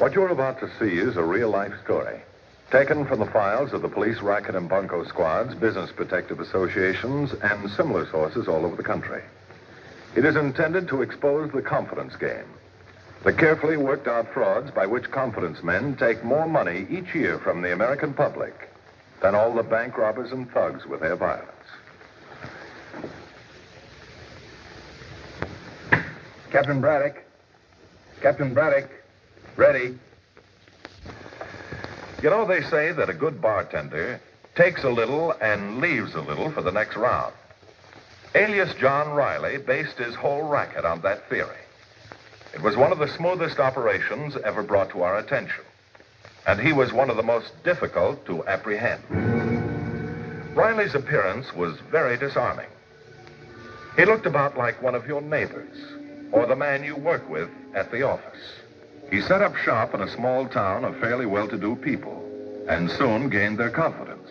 What you're about to see is a real-life story, taken from the files of the police racket and bunco squads, business protective associations, and similar sources all over the country. It is intended to expose the confidence game, the carefully worked-out frauds by which confidence men take more money each year from the American public than all the bank robbers and thugs with their violence. Captain Braddock. Captain Braddock. Ready. You know, they say that a good bartender takes a little and leaves a little for the next round. Alias John Riley based his whole racket on that theory. It was one of the smoothest operations ever brought to our attention, and he was one of the most difficult to apprehend. Riley's appearance was very disarming. He looked about like one of your neighbors, or the man you work with at the office. He set up shop in a small town of fairly well-to-do people, and soon gained their confidence.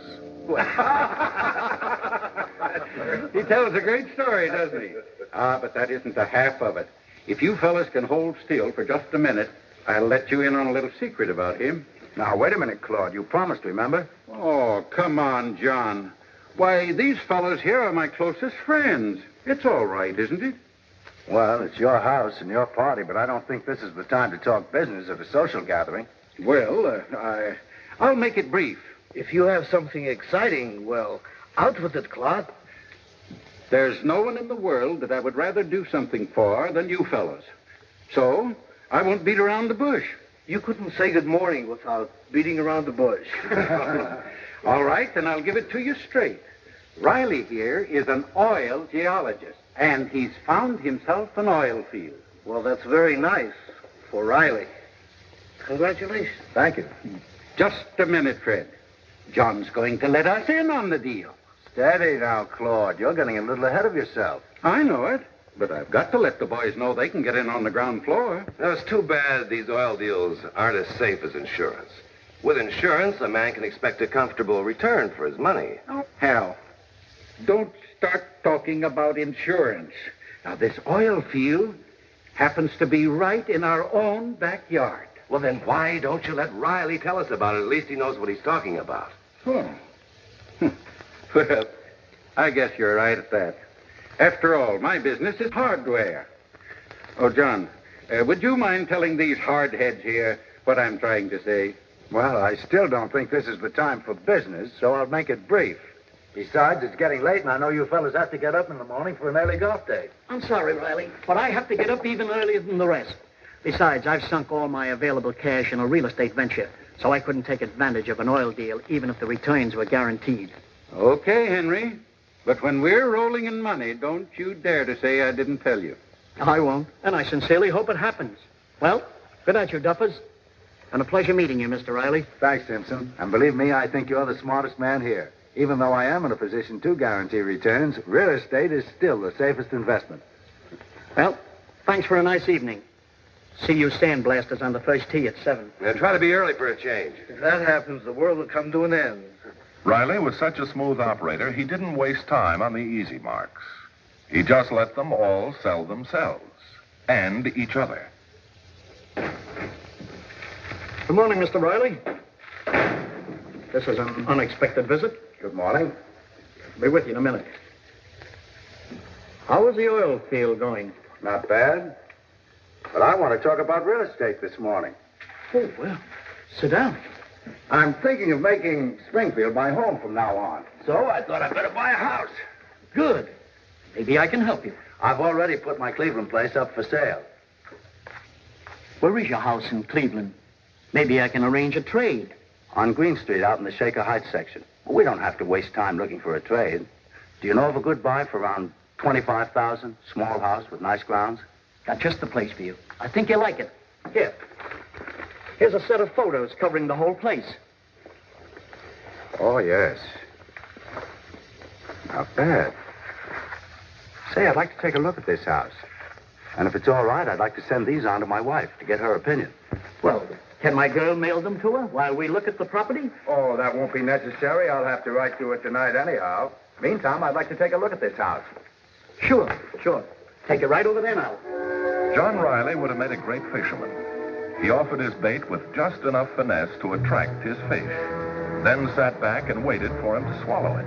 He tells a great story, doesn't he? But that isn't the half of it. If you fellas can hold still for just a minute, I'll let you in on a little secret about him. Now, wait a minute, Claude. You promised, remember? Oh, come on, John. Why, these fellas here are my closest friends. It's all right, isn't it? Well, it's your house and your party, but I don't think this is the time to talk business at a social gathering. Well, I'll make it brief. If you have something exciting, well, out with it, Claude. There's no one in the world that I would rather do something for than you fellas. So, I won't beat around the bush. You couldn't say good morning without beating around the bush. All right, then I'll give it to you straight. Riley here is an oil geologist, and he's found himself an oil field. Well, that's very nice for Riley. Congratulations. Thank you. Just a minute, Fred. John's going to let us in on the deal. Steady now, Claude. You're getting a little ahead of yourself. I know it, but I've got to let the boys know they can get in on the ground floor. Now, it's too bad these oil deals aren't as safe as insurance. With insurance, a man can expect a comfortable return for his money. Oh, hell. Don't start talking about insurance. Now, this oil field happens to be right in our own backyard. Well, then why don't you let Riley tell us about it? At least he knows what he's talking about. Oh. Well, I guess you're right at that. After all, my business is hardware. Oh, John, would you mind telling these hardheads here what I'm trying to say? Well, I still don't think this is the time for business, so I'll make it brief. Besides, it's getting late, and I know you fellas have to get up in the morning for an early golf day. I'm sorry, Riley, but I have to get up even earlier than the rest. Besides, I've sunk all my available cash in a real estate venture, so I couldn't take advantage of an oil deal, even if the returns were guaranteed. Okay, Henry. But when we're rolling in money, don't you dare to say I didn't tell you. I won't, and I sincerely hope it happens. Well, good night, you duffers. And a pleasure meeting you, Mr. Riley. Thanks, Simpson. And believe me, I think you're the smartest man here. Even though I am in a position to guarantee returns, real estate is still the safest investment. Well, thanks for a nice evening. See you sandblasters on the first tee at 7. Now, try to be early for a change. If that happens, the world will come to an end. Riley was such a smooth operator, he didn't waste time on the easy marks. He just let them all sell themselves and each other. Good morning, Mr. Riley. This is an unexpected visit. Good morning. Be with you in a minute. How is the oil field going? Not bad. But I want to talk about real estate this morning. Oh, well, sit down. I'm thinking of making Springfield my home from now on. So I thought I'd better buy a house. Good. Maybe I can help you. I've already put my Cleveland place up for sale. Where is your house in Cleveland? Maybe I can arrange a trade. On Green Street, out in the Shaker Heights section. We don't have to waste time looking for a trade. Do you know of a good buy for around $25,000? Small house with nice grounds? Got just the place for you. I think you'll like it. Here. Here's a set of photos covering the whole place. Oh, yes. Not bad. Say, I'd like to take a look at this house. And if it's all right, I'd like to send these on to my wife to get her opinion. Well, can my girl mail them to her while we look at the property? Oh, that won't be necessary. I'll have to write to her tonight anyhow. Meantime, I'd like to take a look at this house. Sure. Take it right over there now. John Riley would have made a great fisherman. He offered his bait with just enough finesse to attract his fish, then sat back and waited for him to swallow it.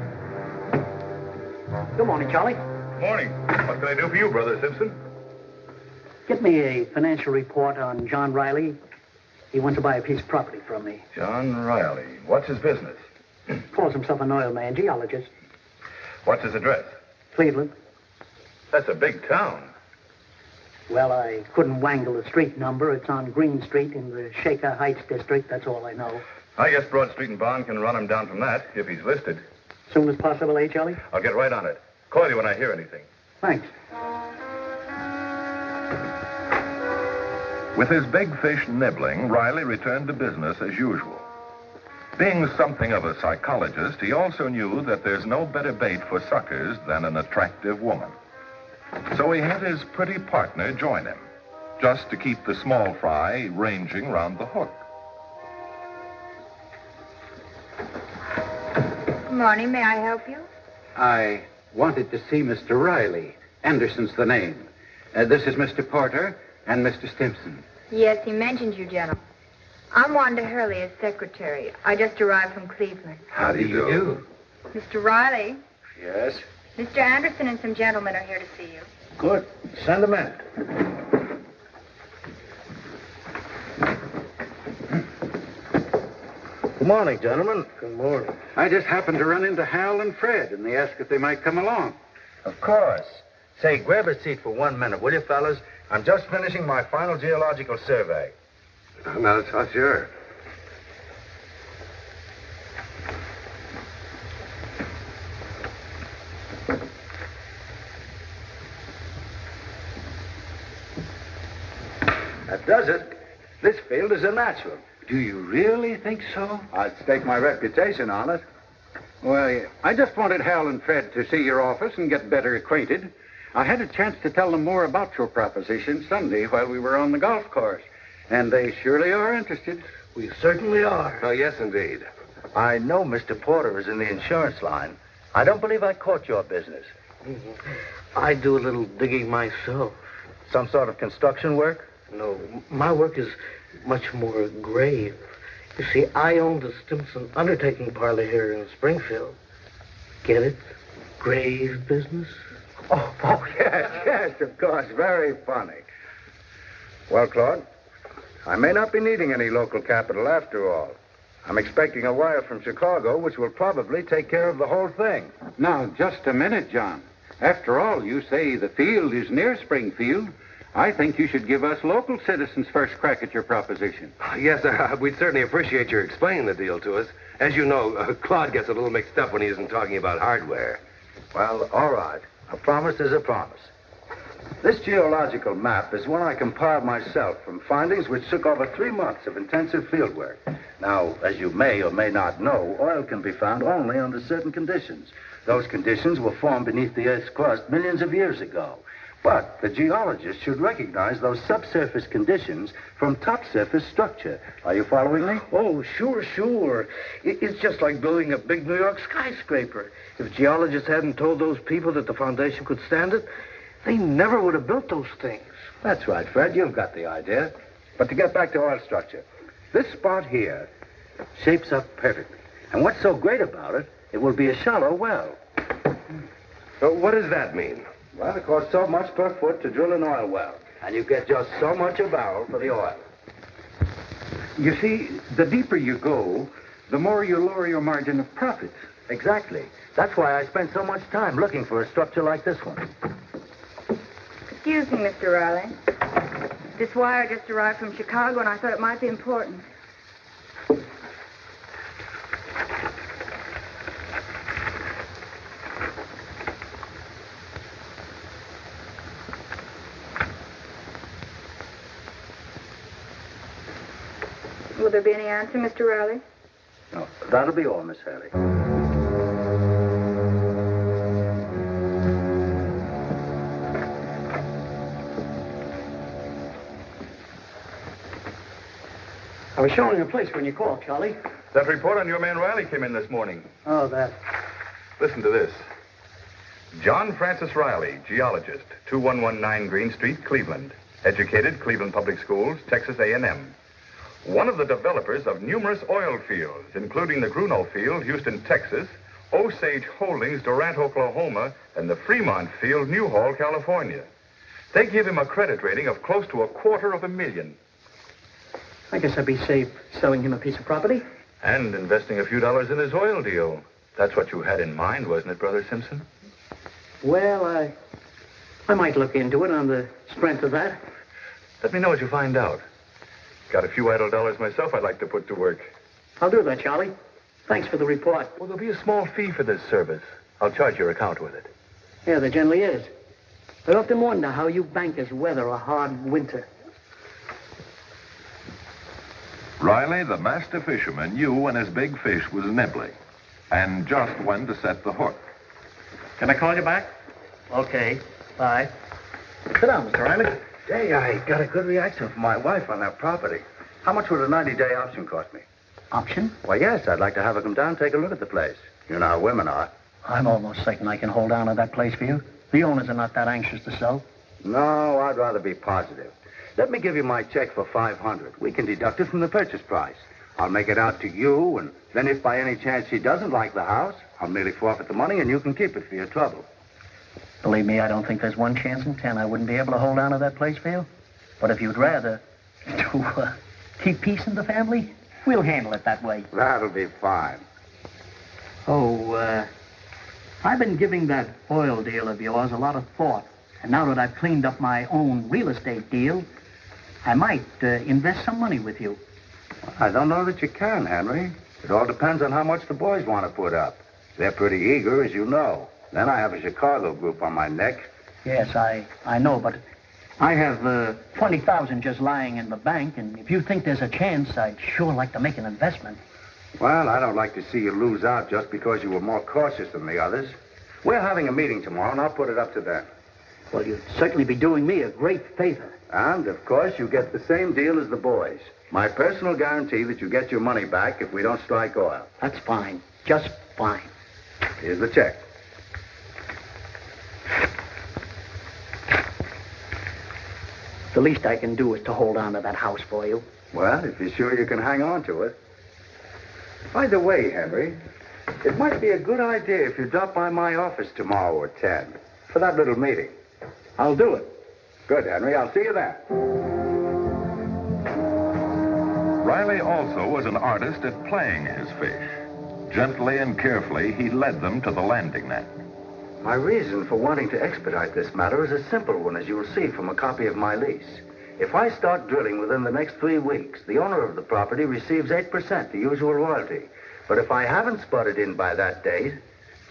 Good morning, Charlie. Morning. What can I do for you, Brother Simpson? Get me a financial report on John Riley. He wants to buy a piece of property from me. John Riley. What's his business? Calls himself an oil man, geologist. What's his address? Cleveland. That's a big town. Well, I couldn't wangle the street number. It's on Green Street in the Shaker Heights district. That's all I know. I guess Broad Street and Bond can run him down from that, if he's listed. Soon as possible, eh, Charlie? I'll get right on it. Call you when I hear anything. Thanks. With his big fish nibbling, Riley returned to business as usual. Being something of a psychologist, he also knew that there's no better bait for suckers than an attractive woman. So he had his pretty partner join him, just to keep the small fry ranging round the hook. Good morning. May I help you? I wanted to see Mr. Riley. Anderson's the name. This is Mr. Porter and Mr. Stimson. Yes, he mentioned you, gentlemen. I'm Wanda Hurley, his secretary. I just arrived from Cleveland. How do you do? Mr. Riley, Yes? Mr. Anderson and some gentlemen are here to see you. Good. Send them in. Good morning, gentlemen. Good morning. I just happened to run into Hal and Fred, and they asked if they might come along. Of course. Say, grab a seat for 1 minute, will you, fellas? I'm just finishing my final geological survey. Not so sure. That does it. This field is a natural. Do you really think so? I'd stake my reputation on it. Well, I just wanted Hal and Fred to see your office and get better acquainted. I had a chance to tell them more about your proposition Sunday while we were on the golf course, and they surely are interested. We certainly are. Oh, yes, indeed. I know Mr. Porter is in the insurance line. I don't believe I caught your business. I do a little digging myself. Some sort of construction work? No, my work is much more grave. You see, I own the Stimson undertaking parlor here in Springfield. Get it? Grave business? Oh, yes, of course. Very funny. Well, Claude, I may not be needing any local capital after all. I'm expecting a wire from Chicago, which will probably take care of the whole thing. Now, just a minute, John. After all, you say the field is near Springfield. I think you should give us local citizens first crack at your proposition. Yes, we'd certainly appreciate your explaining the deal to us. As you know, Claude gets a little mixed up when he isn't talking about hardware. Well, all right. A promise is a promise. This geological map is one I compiled myself from findings which took over 3 months of intensive field work. Now, as you may or may not know, oil can be found only under certain conditions. Those conditions were formed beneath the Earth's crust millions of years ago. But the geologist should recognize those subsurface conditions from topsurface structure. Are you following me? Oh, sure. It's just like building a big New York skyscraper. If geologists hadn't told those people that the foundation could stand it, they never would have built those things. That's right, Fred. You've got the idea. But to get back to oil structure, this spot here shapes up perfectly. And what's so great about it, it will be a shallow well. So what does that mean? Well, it costs so much per foot to drill an oil well. And you get just so much a barrel for the oil. You see, the deeper you go, the more you lower your margin of profit. Exactly. That's why I spent so much time looking for a structure like this one. Excuse me, Mr. Riley. This wire just arrived from Chicago, and I thought it might be important. Will there be any answer, Mr. Riley? No, that'll be all, Miss Hadley. I was showing you a place when you called, Charlie. That report on your man Riley came in this morning. Oh, that. Listen to this. John Francis Riley, geologist, 2119 Green Street, Cleveland. Educated, Cleveland Public Schools, Texas A&M. One of the developers of numerous oil fields, including the Gruno Field, Houston, Texas, Osage Holdings, Durant, Oklahoma, and the Fremont Field, Newhall, California. They give him a credit rating of close to $250,000. I guess I'd be safe selling him a piece of property. And investing a few dollars in his oil deal. That's what you had in mind, wasn't it, Brother Simpson? Well, I might look into it on the strength of that. Let me know what you find out. Got a few idle dollars myself I'd like to put to work. I'll do that, Charlie. Thanks for the report. Well, there'll be a small fee for this service. I'll charge your account with it. Yeah, there generally is. I often wonder how you bankers weather a hard winter. Riley, the master fisherman, knew when his big fish was nibbling and just when to set the hook. Can I call you back? Okay. Bye. Sit down, Mr. Riley. Hey, I got a good reaction from my wife on that property. How much would a 90-day option cost me? Option? Well, yes, I'd like to have her come down and take a look at the place. You know how women are. I'm almost certain I can hold on to that place for you. The owners are not that anxious to sell. No, I'd rather be positive. Let me give you my check for $500. We can deduct it from the purchase price. I'll make it out to you, and then if by any chance she doesn't like the house, I'll merely forfeit the money and you can keep it for your trouble. Believe me, I don't think there's one chance in 10 I wouldn't be able to hold on to that place for you. But if you'd rather to keep peace in the family, we'll handle it that way. That'll be fine. Oh, I've been giving that oil deal of yours a lot of thought. And now that I've cleaned up my own real estate deal, I might invest some money with you. I don't know that you can, Henry. It all depends on how much the boys want to put up. They're pretty eager, as you know. Then I have a Chicago group on my neck. Yes, I know, but I have $20,000 just lying in the bank, and if you think there's a chance, I'd sure like to make an investment. Well, I don't like to see you lose out just because you were more cautious than the others. We're having a meeting tomorrow, and I'll put it up to them. Well, you'd certainly be doing me a great favor. And, of course, you get the same deal as the boys. My personal guarantee that you get your money back if we don't strike oil. That's fine. Just fine. Here's the check. The least I can do is to hold on to that house for you. Well, if you're sure you can hang on to it. By the way, Henry, it might be a good idea if you drop by my office tomorrow at 10 for that little meeting. I'll do it. Good, Henry. I'll see you then. Riley also was an artist at playing his fish. Gently and carefully, he led them to the landing net. My reason for wanting to expedite this matter is a simple one, as you will see from a copy of my lease. If I start drilling within the next 3 weeks, the owner of the property receives 8%, the usual royalty. But if I haven't spotted in by that date,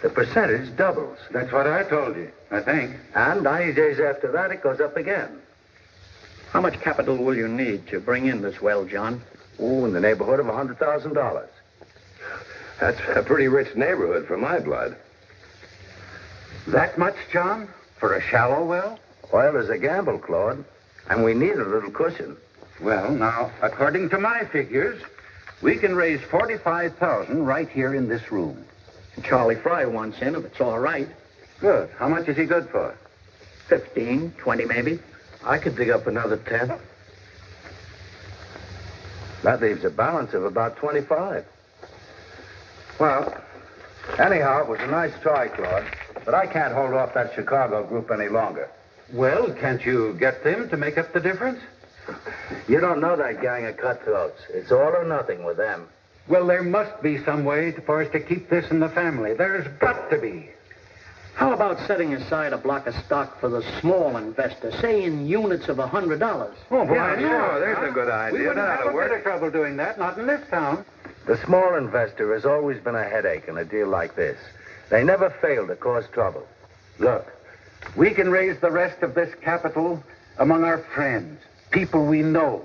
the percentage doubles. That's what I told you, I think. And 90 days after that, it goes up again. How much capital will you need to bring in this well, John? Oh, in the neighborhood of $100,000. That's a pretty rich neighborhood for my blood. That much, John? For a shallow well? Oil is a gamble, Claude, and we need a little cushion. Well, now, according to my figures, we can raise $45,000 right here in this room. Charlie Fry wants in, if it's all right. Good. How much is he good for? 15, 20 maybe. I could dig up another 10. That leaves a balance of about 25. Well, anyhow, it was a nice try, Claude, but I can't hold off that Chicago group any longer. Well, can't you get them to make up the difference? You don't know that gang of cutthroats. It's all or nothing with them. Well, there must be some way for us to keep this in the family. There's got to be. How about setting aside a block of stock for the small investor, say in units of $100? Oh, boy, Yeah, sure, there's a good idea. We wouldn't That have ought to a bit work. of trouble doing that, not in this town. The small investor has always been a headache in a deal like this. They never fail to cause trouble. Look, we can raise the rest of this capital among our friends, people we know.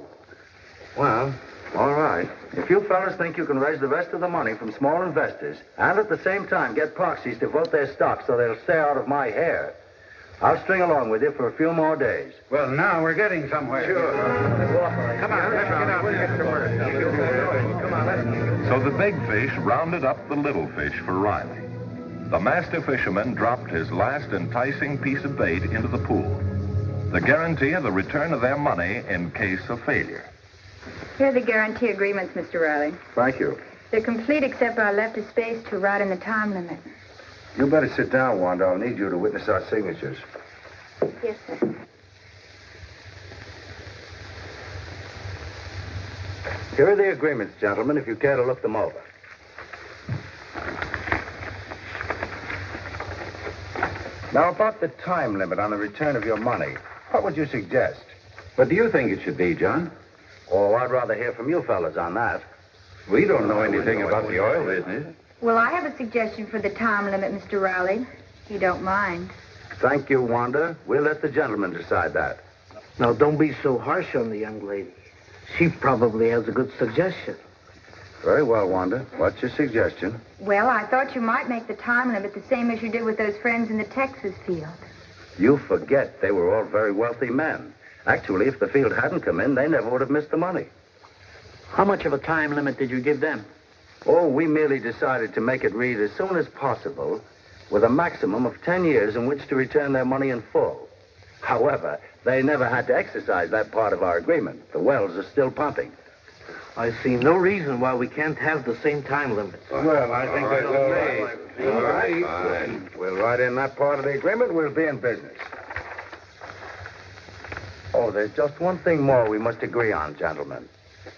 Well, all right. If you fellas think you can raise the rest of the money from small investors and at the same time get proxies to vote their stock so they'll stay out of my hair, I'll string along with you for a few more days. Well, now we're getting somewhere. Sure. Come on, let's get out and get to work. Come on, let's... So the big fish rounded up the little fish for Riley. The master fisherman dropped his last enticing piece of bait into the pool. The guarantee of the return of their money in case of failure. Here are the guarantee agreements, Mr. Riley. Thank you. They're complete except where I left a space to write in the time limit. You better sit down, Wanda. I'll need you to witness our signatures. Yes, sir. Here are the agreements, gentlemen, if you care to look them over. Now, about the time limit on the return of your money, what would you suggest? What do you think it should be, John? Oh, I'd rather hear from you fellas on that. We don't know anything about the oil business. Well, I have a suggestion for the time limit, Mr. Riley. If you don't mind. Thank you, Wanda. We'll let the gentleman decide that. Now, don't be so harsh on the young lady. She probably has a good suggestion. Very well, Wanda. What's your suggestion? Well, I thought you might make the time limit the same as you did with those friends in the Texas field. You forget they were all very wealthy men. Actually, if the field hadn't come in, they never would have missed the money. How much of a time limit did you give them? Oh, we merely decided to make it read as soon as possible, with a maximum of 10 years in which to return their money in full. However, they never had to exercise that part of our agreement. The wells are still pumping. I see no reason why we can't have the same time limit. Well, I think that's all right. Fine. We'll write in that part of the agreement. We'll be in business. Oh, there's just one thing more we must agree on, gentlemen.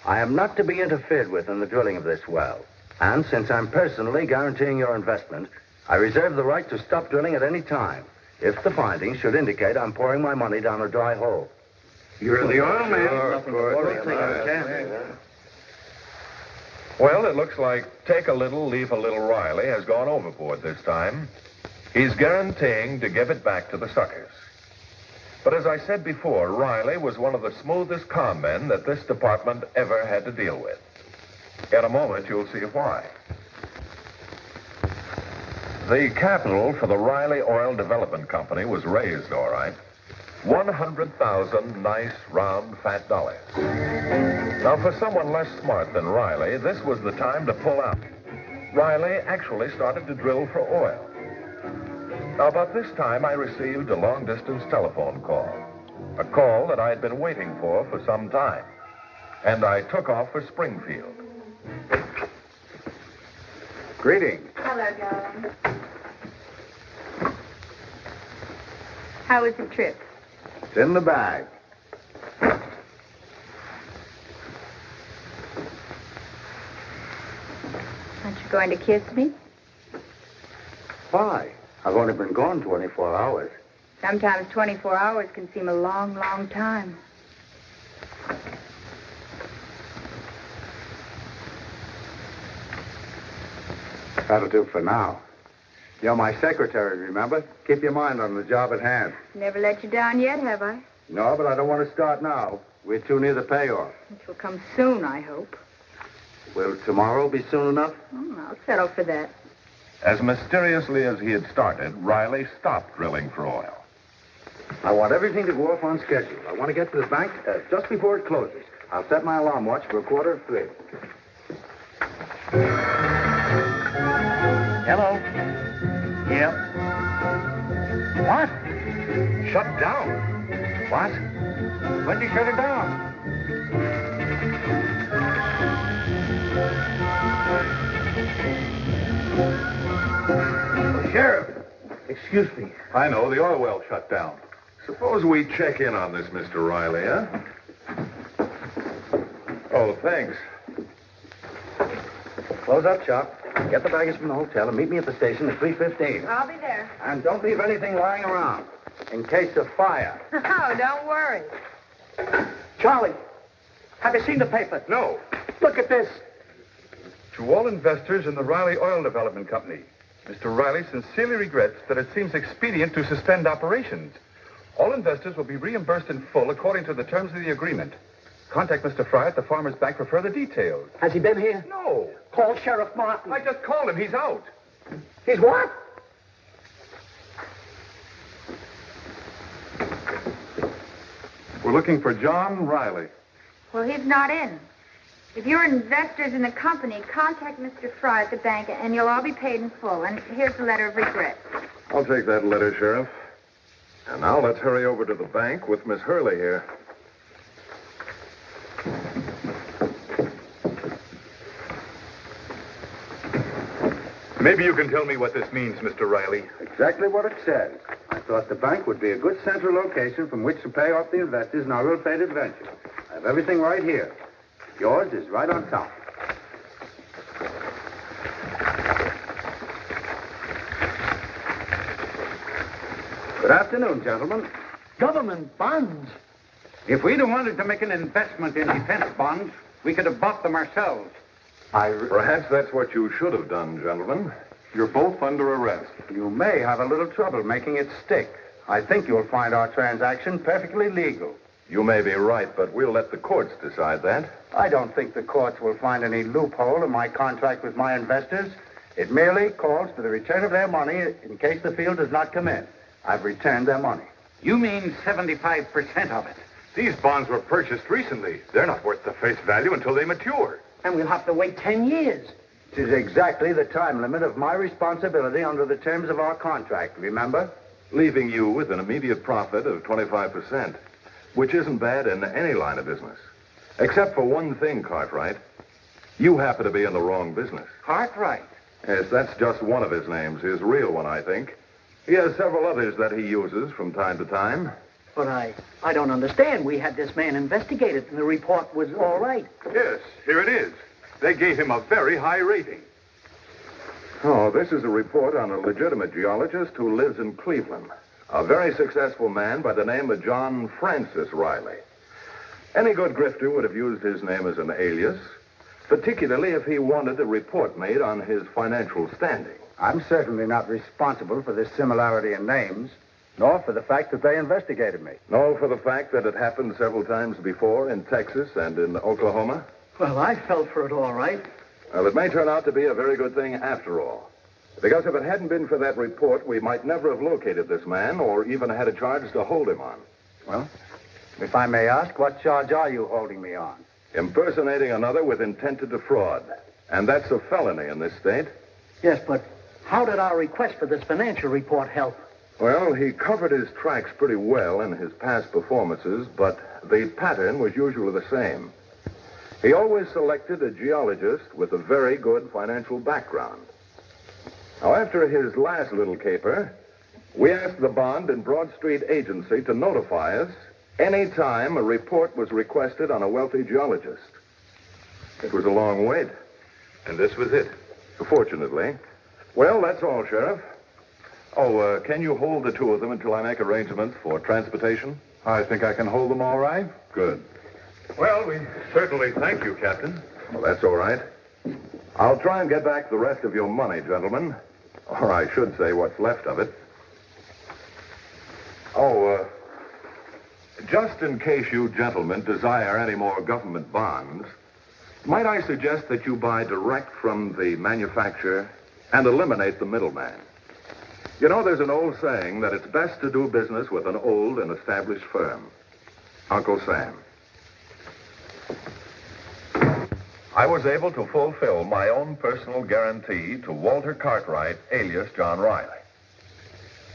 I am not to be interfered with in the drilling of this well. And since I'm personally guaranteeing your investment, I reserve the right to stop drilling at any time if the findings should indicate I'm pouring my money down a dry hole. You're the oil man. Sure, of course. Well, it looks like take a little, leave a little Riley has gone overboard this time. He's guaranteeing to give it back to the suckers. But as I said before, Riley was one of the smoothest con men that this department ever had to deal with. In a moment, you'll see why. The capital for the Riley Oil Development Company was raised, all right. 100,000 nice, round, fat dollars. Now, for someone less smart than Riley, this was the time to pull out. Riley actually started to drill for oil. Now, about this time, I received a long-distance telephone call. A call that I had been waiting for some time. And I took off for Springfield. Greetings. Hello, darling. How was the trip? It's in the bag. Aren't you going to kiss me? Why? I've only been gone 24 hours. Sometimes 24 hours can seem a long, long time. That'll do for now. You're my secretary, remember? Keep your mind on the job at hand. Never let you down yet, have I? No, but I don't want to start now. We're too near the payoff. Which will come soon, I hope. Will tomorrow be soon enough? I'll settle for that. As mysteriously as he had started, Riley stopped drilling for oil. I want everything to go off on schedule. I want to get to the bank just before it closes. I'll set my alarm watch for 2:45. Hello? Yep. What? Shut down. What? When did you shut it down? Sheriff! Excuse me. I know, the oil well shut down. Suppose we check in on this, Mr. Riley, huh? Oh, thanks. Close up shop. Get the baggage from the hotel and meet me at the station at 3:15. I'll be there. And don't leave anything lying around in case of fire. Oh, don't worry. Charlie, have you seen the paper? No. Look at this. To all investors in the Riley Oil Development Company, Mr. Riley sincerely regrets that it seems expedient to suspend operations. All investors will be reimbursed in full according to the terms of the agreement. Contact Mr. Fry at the Farmers Bank for further details. Has he been here? No. Call Sheriff Martin. I just called him. He's out. He's what? We're looking for John Riley. Well, he's not in. If you're investors in the company, contact Mr. Fry at the bank, and you'll all be paid in full. And here's the letter of regret. I'll take that letter, Sheriff. And now let's hurry over to the bank with Miss Hurley here. Maybe you can tell me what this means, Mr. Riley. Exactly what it says. I thought the bank would be a good central location from which to pay off the investors in our ill-fated venture. I have everything right here. Yours is right on top. Good afternoon, gentlemen. Government bonds? If we'd have wanted to make an investment in defense bonds, we could have bought them ourselves. Perhaps that's what you should have done, gentlemen. You're both under arrest. You may have a little trouble making it stick. I think you'll find our transaction perfectly legal. You may be right, but we'll let the courts decide that. I don't think the courts will find any loophole in my contract with my investors. It merely calls for the return of their money in case the field does not come in. I've returned their money. You mean 75% of it? These bonds were purchased recently. They're not worth the face value until they mature. And we'll have to wait 10 years. It is exactly the time limit of my responsibility under the terms of our contract, remember? Leaving you with an immediate profit of 25%, which isn't bad in any line of business. Except for one thing, Cartwright. You happen to be in the wrong business. Cartwright? Yes, that's just one of his names, his real one, I think. He has several others that he uses from time to time. But I don't understand. We had this man investigated, and the report was all right. Yes, here it is. They gave him a very high rating. Oh, this is a report on a legitimate geologist who lives in Cleveland. A very successful man by the name of John Francis Riley. Any good grifter would have used his name as an alias, particularly if he wanted a report made on his financial standing. I'm certainly not responsible for this similarity in names, nor for the fact that they investigated me. No, for the fact that it happened several times before in Texas and in Oklahoma. Well, I fell for it all right. Well, it may turn out to be a very good thing after all. Because if it hadn't been for that report, we might never have located this man or even had a charge to hold him on. Well, if I may ask, what charge are you holding me on? Impersonating another with intent to defraud. And that's a felony in this state. Yes, but how did our request for this financial report help? Well, he covered his tracks pretty well in his past performances, but the pattern was usually the same. He always selected a geologist with a very good financial background. Now, after his last little caper, we asked the Bond and Broad Street Agency to notify us any time a report was requested on a wealthy geologist. It was a long wait. And this was it. Fortunately. Well, that's all, Sheriff. Oh, can you hold the two of them until I make arrangements for transportation? I think I can hold them all right. Good. Well, we certainly thank you, Captain. Well, that's all right. I'll try and get back the rest of your money, gentlemen. Or I should say what's left of it. Oh, just in case you gentlemen desire any more government bonds, might I suggest that you buy direct from the manufacturer and eliminate the middleman? You know, there's an old saying that it's best to do business with an old and established firm. Uncle Sam. I was able to fulfill my own personal guarantee to Walter Cartwright, alias John Riley.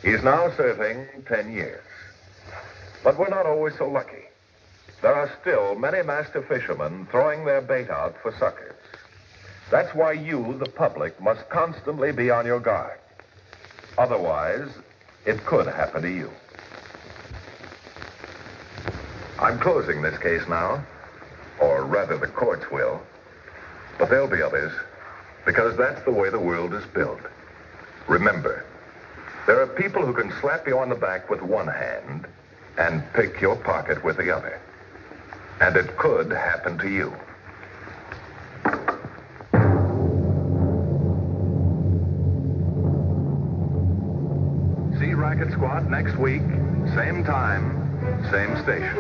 He's now serving 10 years. But we're not always so lucky. There are still many master fishermen throwing their bait out for suckers. That's why you, the public, must constantly be on your guard. Otherwise, it could happen to you. I'm closing this case now, or rather the courts will. But there'll be others, because that's the way the world is built. Remember, there are people who can slap you on the back with one hand and pick your pocket with the other. And it could happen to you. See Racket Squad next week, same time, same station.